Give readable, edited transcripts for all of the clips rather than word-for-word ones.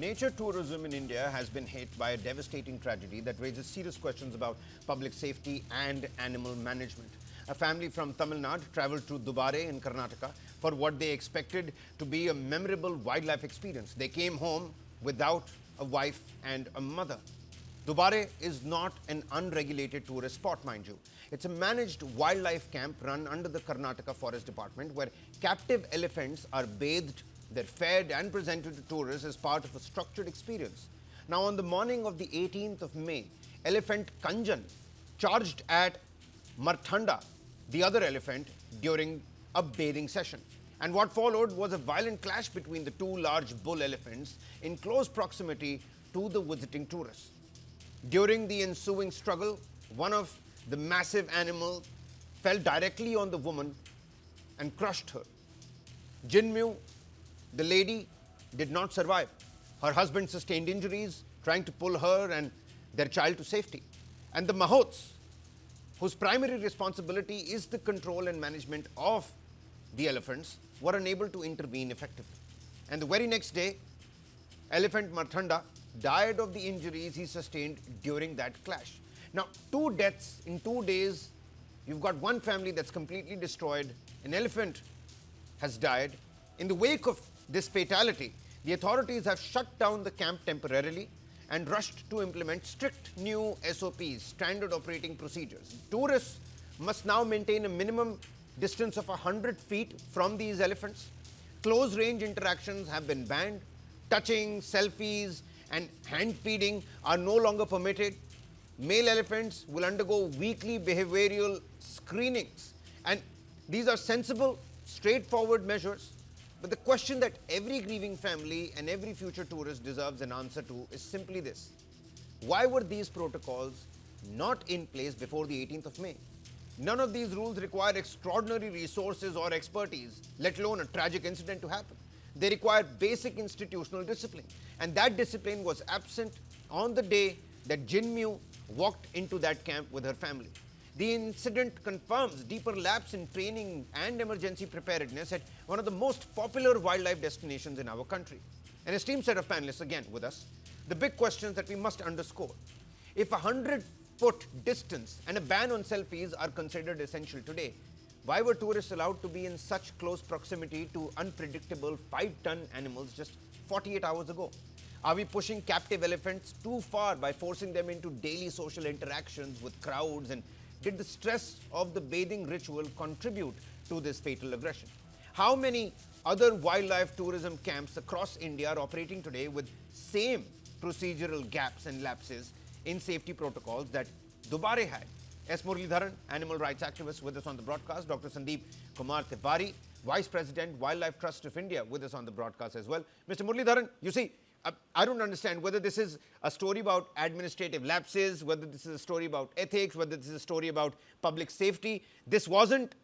Nature tourism in India has been hit by a devastating tragedy that raises serious questions about public safety and animal management. A family from Tamil Nadu traveled to Dubare in Karnataka for what they expected to be a memorable wildlife experience. They came home without a wife and a mother. Dubare is not an unregulated tourist spot, mind you. It's a managed wildlife camp run under the Karnataka Forest Department where captive elephants are bathed, they're fed and presented to tourists as part of a structured experience. Now, on the morning of the 18th of May, elephant Kanjan charged at Marthanda, the other elephant, during a bathing session. And what followed was a violent clash between the two large bull elephants in close proximity to the visiting tourists. During the ensuing struggle, one of the massive animals fell directly on the woman and crushed her. Jinmu, the lady, did not survive. Her husband sustained injuries trying to pull her and their child to safety. And the Mahouts, whose primary responsibility is the control and management of the elephants, were unable to intervene effectively. And the very next day, elephant Marthanda died of the injuries he sustained during that clash. Now, 2 deaths in 2 days. You've got one family that's completely destroyed. An elephant has died. In the wake of this fatality, the authorities have shut down the camp temporarily and rushed to implement strict new SOPs, standard operating procedures. Tourists must now maintain a minimum distance of 100 feet from these elephants. Close range interactions have been banned. Touching, selfies, and hand feeding are no longer permitted. Male elephants will undergo weekly behavioral screenings. And these are sensible, straightforward measures. But the question that every grieving family and every future tourist deserves an answer to is simply this: why were these protocols not in place before the 18th of May? None of these rules require extraordinary resources or expertise, let alone a tragic incident to happen. They require basic institutional discipline. And that discipline was absent on the day that Jinmu walked into that camp with her family. The incident confirms deeper lapse in training and emergency preparedness at one of the most popular wildlife destinations in our country. An esteemed set of panelists again with us. The big questions that we must underscore. If a 100-foot distance and a ban on selfies are considered essential today, why were tourists allowed to be in such close proximity to unpredictable 5-ton animals just 48 hours ago? Are we pushing captive elephants too far by forcing them into daily social interactions with crowds? And did the stress of the bathing ritual contribute to this fatal aggression? How many other wildlife tourism camps across India are operating today with same procedural gaps and lapses in safety protocols that Dubare had? S. Muralidharan, animal rights activist, with us on the broadcast. Dr. Sandeep Kumar Tiwari, Vice President, Wildlife Trust of India, with us on the broadcast as well. Mr. Muralidharan, you see, I don't understand whether this is a story about administrative lapses, whether this is a story about ethics, whether this is a story about public safety. This wasn't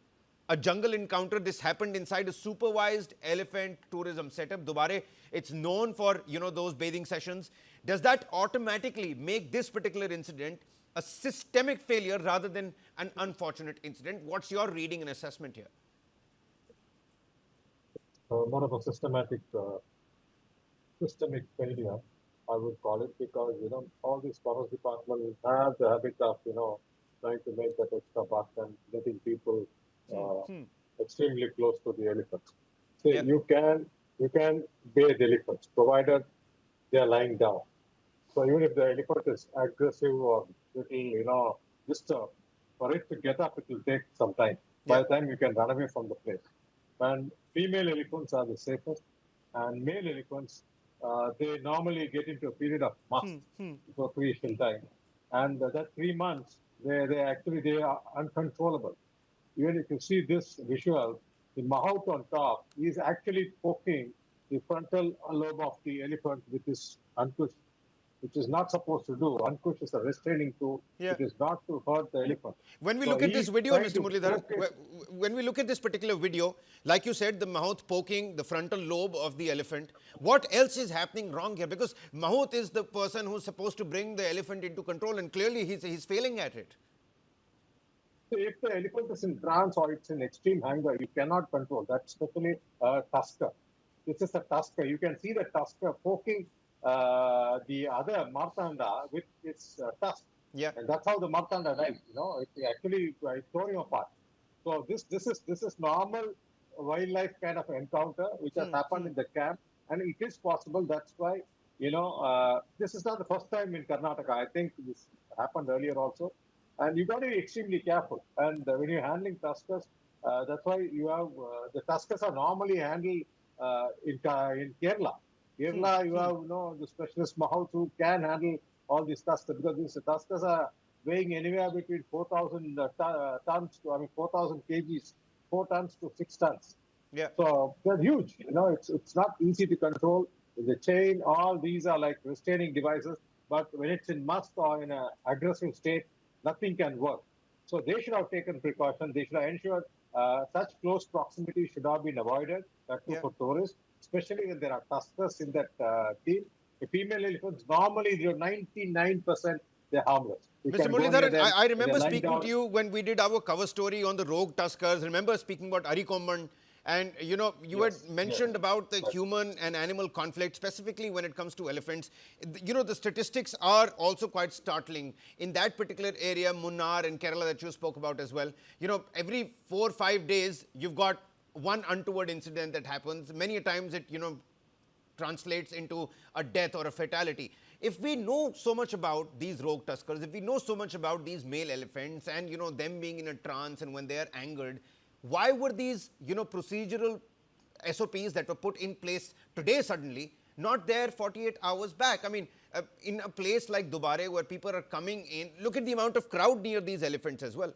a jungle encounter. This happened inside a supervised elephant tourism setup. Dubare, it's known for, those bathing sessions. Does that automatically make this particular incident a systemic failure rather than an unfortunate incident? What's your reading and assessment here? More of a systemic failure, I would call it, because all these forest departments have the habit of trying to make that extra buck and getting people extremely close to the elephants. So Yeah. you can bathe elephants provided they are lying down. So even if the elephant is aggressive or little disturbed, for it to get up, it will take some time. By the time you can run away from the place. And female elephants are the safest, and male elephants, they normally get into a period of must procreation time, and that 3 months they are uncontrollable. Even if you see this visual, the mahout on top is actually poking the frontal lobe of the elephant with his ankush, which is not supposed to do. Ankush is a restraining tool. Yeah. It is not to hurt the elephant. When we So look at this he's video, trying Mr. to Muralidharan, focus- when we look at this particular video, like you said, the mahout poking the frontal lobe of the elephant, what else is happening wrong here? Because mahout is the person who's supposed to bring the elephant into control, and clearly he's failing at it. So if the elephant is in trance or it's in extreme hunger, you cannot control. That's especially a tusker. This is a tusker. You can see the tusker poking the other martanda with its tusk. Yeah. And that's how the martanda died. It actually tore him apart. So this is normal wildlife kind of encounter which has happened in the camp, and it is possible. That's why this is not the first time in Karnataka. I think this happened earlier also, and you got to be extremely careful. And when you're handling tuskers, that's why you have the tuskers are normally handled in Kerala. Kerala, you have the specialist Mahouts who can handle all these tuskers, because these tuskers are weighing anywhere between 4,000 tons to 4,000 kgs, 4 tons to 6 tons. Yeah. So they're huge. It's not easy to control. The chain, all these are like restraining devices. But when it's in musk or in an aggressive state, nothing can work. So they should have taken precaution. They should have ensured such close proximity should have been avoided, for tourists, especially when there are tuskers in that team. The female elephants, normally they're 99% they're harmless. Mr. Muralidharan, I remember speaking to you when we did our cover story on the rogue tuskers. Remember speaking about Arikomban, and you had mentioned about the human and animal conflict, specifically when it comes to elephants. The statistics are also quite startling. In that particular area, Munnar and Kerala that you spoke about as well, every 4 or 5 days, you've got one untoward incident that happens. Many times it, translates into a death or a fatality. If we know so much about these rogue tuskers, if we know so much about these male elephants and, them being in a trance and when they are angered, why were these, procedural SOPs that were put in place today suddenly not there 48 hours back? I mean, in a place like Dubare where people are coming in, look at the amount of crowd near these elephants as well.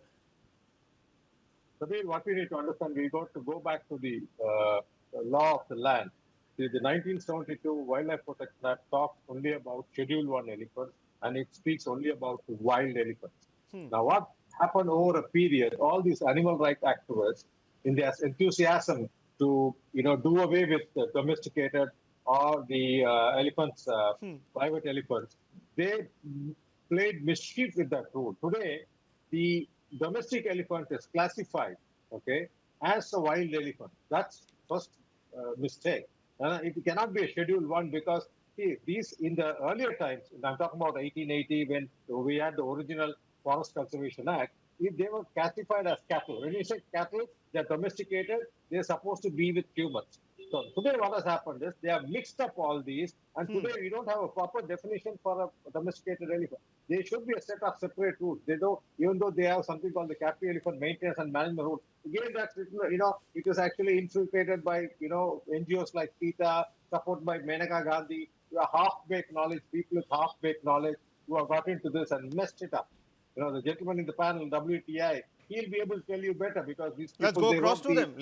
Sabir, what we need to understand, we got to go back to the law of the land. The 1972 Wildlife Protection Act talks only about Schedule 1 elephants, and it speaks only about wild elephants. Now, what happened over a period, all these animal rights activists, in their enthusiasm to do away with the domesticated or the elephants, private elephants, they played mischief with that rule. Today, the domestic elephant is classified, as a wild elephant. That's first mistake. It cannot be a Schedule 1 because these, in the earlier times, I'm talking about 1880 when we had the original Forest Conservation Act, they were classified as cattle. When you say cattle, they're domesticated, they're supposed to be with humans. So today what has happened is they have mixed up all these, and today we don't have a proper definition for a domesticated elephant. There should be a set of separate rules. They don't, even though they have something called the captive elephant maintenance and management rules. Again, that's it is actually infiltrated by NGOs like PETA, supported by Maneka Gandhi, who are half-baked knowledge, people with half-baked knowledge who have got into this and messed it up. The gentleman in the panel, WTI, he'll be able to tell you better because these people... Let's go across to them.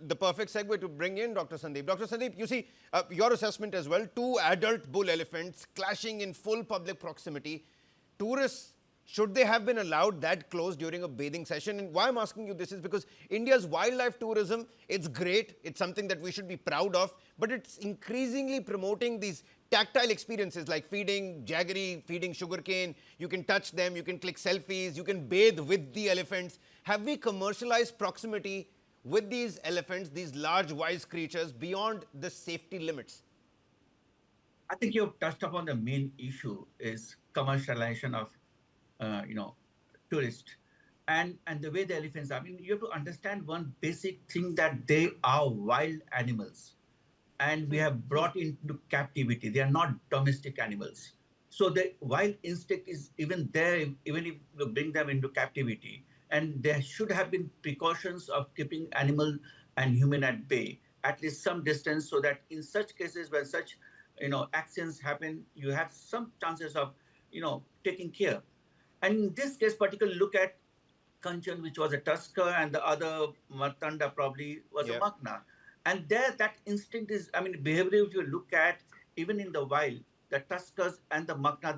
The perfect segue to bring in Dr. Sandeep. Dr. Sandeep, you see, your assessment as well, 2 adult bull elephants clashing in full public proximity. Tourists, should they have been allowed that close during a bathing session? And why I'm asking you this is because India's wildlife tourism, it's great. It's something that we should be proud of. But it's increasingly promoting these tactile experiences like feeding jaggery, feeding sugarcane. You can touch them, you can click selfies, you can bathe with the elephants. Have we commercialized proximity with these elephants, these large, wise creatures, beyond the safety limits? I think you've touched upon the main issue is commercialization of tourists and the way the elephants are. I mean, you have to understand one basic thing, that they are wild animals and we have brought into captivity. They are not domestic animals. So the wild instinct is even there, even if you bring them into captivity. And there should have been precautions of keeping animal and human at bay, at least some distance, so that in such cases when such actions happen, you have some chances of taking care. And in this case, particularly look at Kanchan, which was a tusker, and the other Martanda probably was a Makna. And there, that instinct is, I mean, behavior, if you look at, even in the wild, the tuskers and the Makna,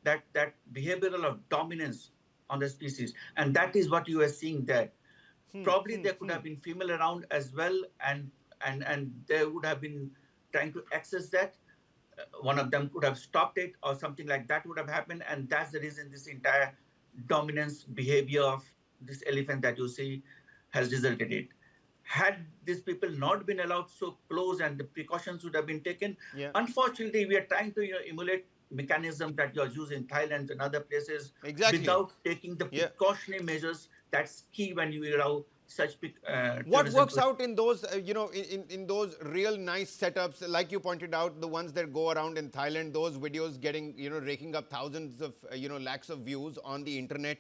that behavioral of dominance on the species. And that is what you are seeing there. Probably there could have been female around as well, and they would have been trying to access that. One of them could have stopped it or something like that would have happened. And that's the reason this entire dominance behavior of this elephant that you see has resulted in. Had these people not been allowed so close and the precautions would have been taken, Yeah. unfortunately, we are trying to emulate mechanism that you are used in Thailand and other places Exactly. without taking the Yeah. precautionary measures. That's key when you allow such What tourism works to. out in those, in those real nice setups, like you pointed out, the ones that go around in Thailand, those videos getting, raking up thousands of, lakhs of views on the internet.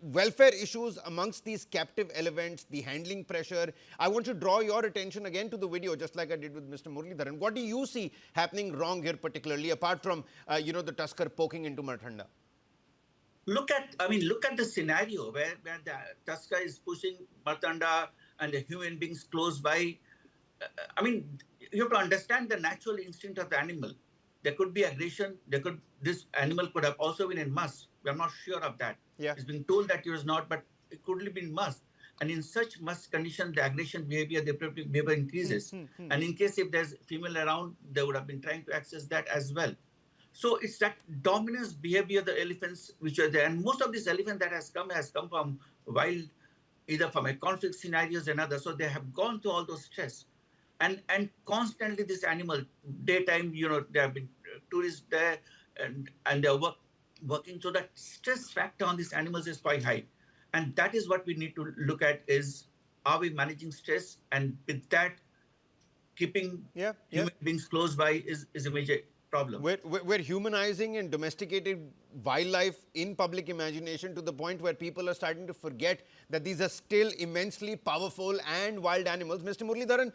Welfare issues amongst these captive elephants, the handling pressure. I want to draw your attention again to the video, just like I did with Mr. Muralidharan. What do you see happening wrong here, particularly, apart from, the tusker poking into Marthanda? Look at the scenario where the Tusker is pushing Martanda and the human beings close by. I mean, you have to understand the natural instinct of the animal. There could be aggression. This animal could have also been in mass. We are not sure of that. Yeah. It's been told that it was not, but it could have been mass. And in such mass condition, the aggression behavior, the predatory behavior increases. And in case if there's female around, they would have been trying to access that as well. So it's that dominance behavior of the elephants which are there. And most of this elephant that has come from wild, either from a conflict scenarios and others. So they have gone through all those stress. And constantly this animal, daytime, there have been tourists there and they're working. So that stress factor on these animals is quite high. And that is what we need to look at is, are we managing stress? And with that, keeping human beings close by is a major problem. We're humanizing and domesticating wildlife in public imagination to the point where people are starting to forget that these are still immensely powerful and wild animals. Mr. Muralidharan,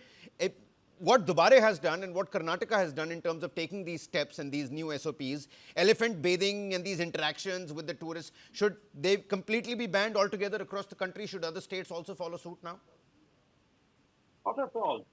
what Dubare has done and what Karnataka has done in terms of taking these steps and these new SOPs, elephant bathing and these interactions with the tourists, should they completely be banned altogether across the country? Should other states also follow suit now? Not at all.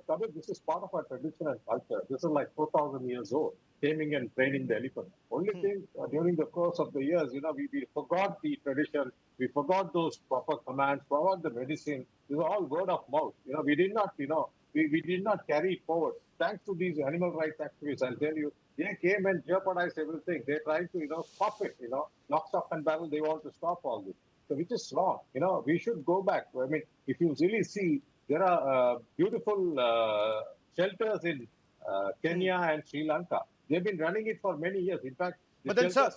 Kabir, this is part of our tradition and culture. This is like 4,000 years old, taming and training the elephant. Only thing, during the course of the years, we forgot the tradition, we forgot those proper commands, forgot the medicine. This is all word of mouth. We did not, we did not carry it forward. Thanks to these animal rights activists, I'll tell you, they came and jeopardized everything. They tried to, stop it, lock, stock, and barrel. They want to stop all this. So, which is wrong. We should go back. I mean, if you really see, there are beautiful shelters in Kenya and Sri Lanka. They've been running it for many years. In fact, but then, sir,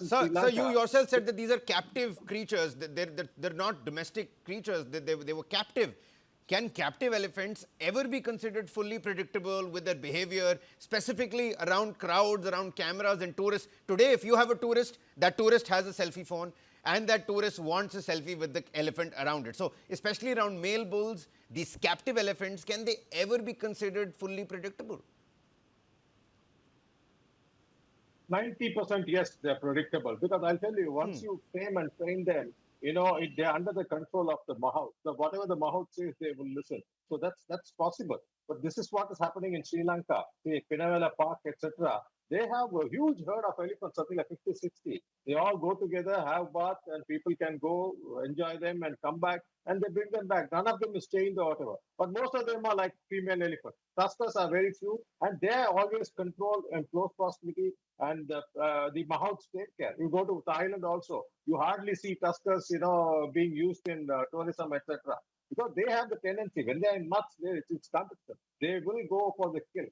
you yourself said that these are captive creatures. They're not domestic creatures. They were captive. Can captive elephants ever be considered fully predictable with their behavior, specifically around crowds, around cameras and tourists? Today, if you have a tourist, that tourist has a selfie phone, and that tourist wants a selfie with the elephant around it. So, especially around male bulls, these captive elephants, can they ever be considered fully predictable? 90% yes, they're predictable. Because I'll tell you, once you tame and train them, they're under the control of the Mahouts. So whatever the Mahouts says, they will listen. So that's possible. But this is what is happening in Sri Lanka, say Pinavela Park, etc. They have a huge herd of elephants, something like 50, 60. They all go together, have bath, and people can go enjoy them and come back, and they bring them back. None of them is chained or whatever. But most of them are like female elephants. Tuskers are very few, and they are always controlled and close proximity, and the Mahouts take care. You go to Thailand also, you hardly see tuskers, being used in tourism, etc. Because they have the tendency, when they're in mutts, it's competition. They will go for the kill.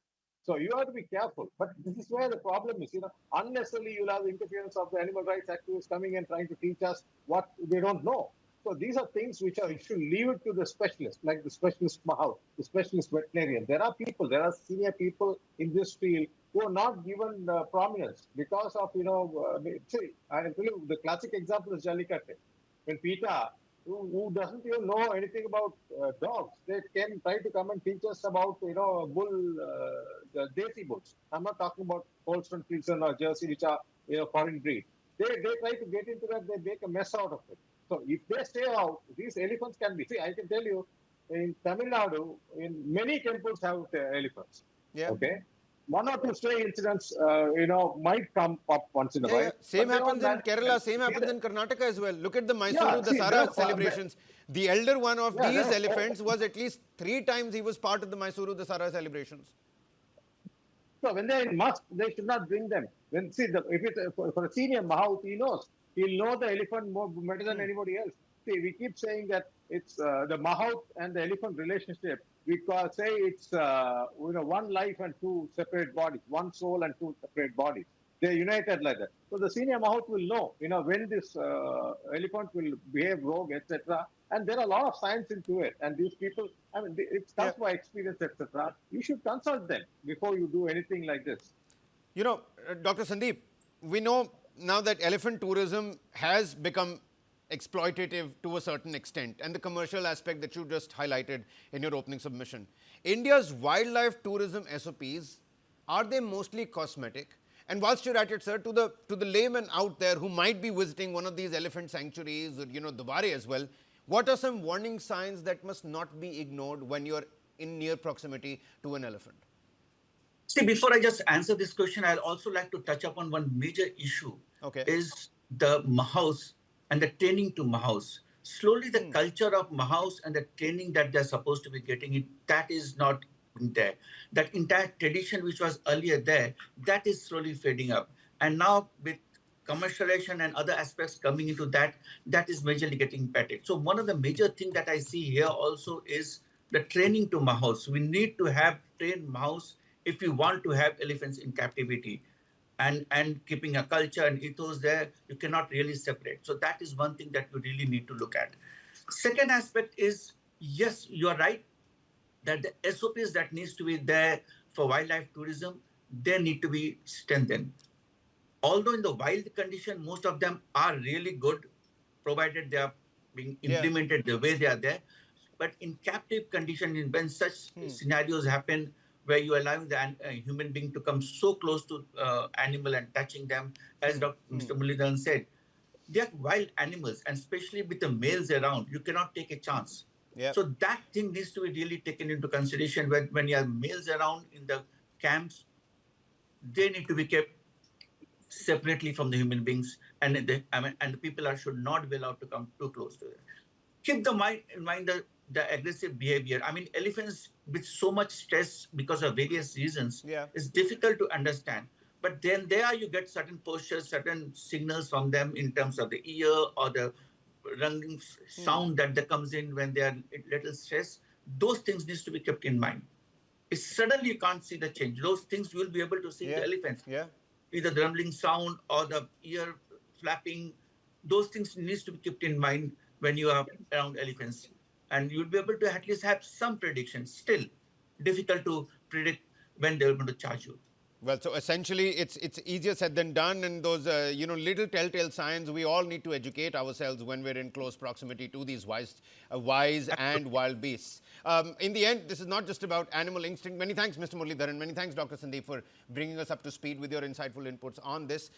So you have to be careful. But this is where the problem is, unnecessarily you'll have the interference of the animal rights activists coming and trying to teach us what they don't know. So these are things which you should leave it to the specialists, like the specialist Mahout, the specialist veterinarian. There are senior people in this field who are not given prominence because of, see, I'll tell you, the classic example is Jallikattu. When PETA, who doesn't even know anything about dogs, they can try to come and teach us about, the Desi bulls. I'm not talking about Holstein, Friesian or Jersey, which are, foreign breed. They try to get into that, they make a mess out of it. So if they stay out, these elephants can be, see, I can tell you, in Tamil Nadu, in many temples have elephants. Yeah. Okay. One or two stray incidents, might come up once in a while. Same happens in Kerala, same happens in Karnataka as well. Look at the Mysuru Dasara celebrations. The elder one of these elephants was at least 3 times he was part of the Mysuru Dasara celebrations. So when they're in must, they should not bring them. If it's for a senior Mahout, he'll know the elephant better than anybody else. See, we keep saying that it's the Mahout and the elephant relationship. We say it's one life and two separate bodies, one soul and two separate bodies. They're united like that. So the senior Mahout will know, when this elephant will behave rogue, etc. And there are a lot of science into it. And these people, I mean, it comes by experience, etc. You should consult them before you do anything like this. You know, Dr. Sandeep, we know now that elephant tourism has become exploitative to a certain extent, and the commercial aspect that you just highlighted in your opening submission. India's wildlife tourism SOPs, are they mostly cosmetic? And whilst you're at it, sir, to the layman out there who might be visiting one of these elephant sanctuaries or, Dubare as well, what are some warning signs that must not be ignored when you're in near proximity to an elephant? See, before I just answer this question, I'd also like to touch upon one major issue. Okay. Is the Mahouts and the training to Mahouts. Slowly, the culture of Mahouts and the training that they're supposed to be getting, that is not there. That entire tradition which was earlier there, that is slowly fading up. And now with commercialization and other aspects coming into that, that is majorly getting impacted. So one of the major things that I see here also is the training to Mahouts. We need to have trained Mahouts if we want to have elephants in captivity. And keeping a culture and ethos there, you cannot really separate. So that is one thing that we really need to look at. Second aspect is, yes, you are right, that the SOPs that needs to be there for wildlife tourism, they need to be strengthened. Although in the wild condition, most of them are really good, provided they are being implemented the way they are there. But in captive condition, when such scenarios happen, where you allow the human being to come so close to animal and touching them, as Mr. Mulidan said, they are wild animals, and especially with the males around, you cannot take a chance. Yep. So that thing needs to be really taken into consideration when you have males around in the camps. They need to be kept separately from the human beings, and the people should not be allowed to come too close to them. Keep in mind the aggressive behavior. I mean, elephants with so much stress because of various reasons, it's difficult to understand. But then there you get certain postures, certain signals from them in terms of the ear or the ringing sound that comes in when they are a little stressed. Those things needs to be kept in mind. If suddenly you can't see the change, those things you will be able to see the elephants. Either the rumbling sound or the ear flapping, those things needs to be kept in mind when you are around elephants. And you'll be able to at least have some predictions. Still, difficult to predict when they're going to charge you. Well, so essentially, it's easier said than done, and those little telltale signs, we all need to educate ourselves when we're in close proximity to these wise and wild beasts. In the end, this is not just about animal instinct. Many thanks, Mr. Muralidharan. Many thanks, Dr. Sandeep, for bringing us up to speed with your insightful inputs on this.